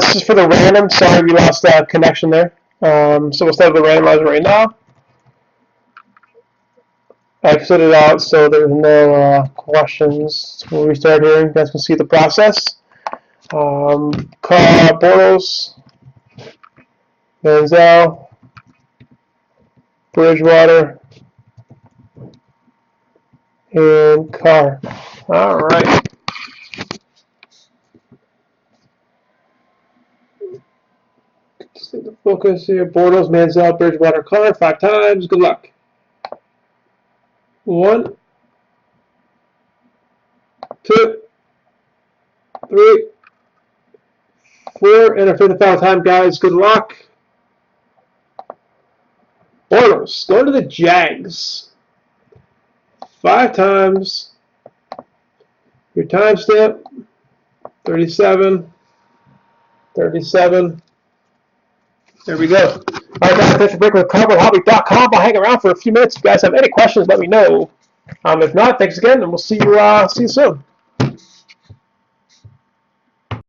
this is for the random. Sorry, we lost connection there. So we'll start the randomizer right now. I exit it out so there's no questions. We'll restart here. You guys can see the process. Bortles, Manziel, Bridgewater, and Carr. All right. See the focus here. Bortles, Manziel, Bridgewater, Carr. 5 times. Good luck. 1, 2, 3, 4, and a 5th time, guys. Good luck. Bortles, going to the Jags. 5 times. Your timestamp, 37, 37. There we go. All right, guys, thanks for breaking with CardboardHobby.com. I'll hang around for a few minutes. If you guys have any questions, let me know. If not, thanks again, and we'll see you soon.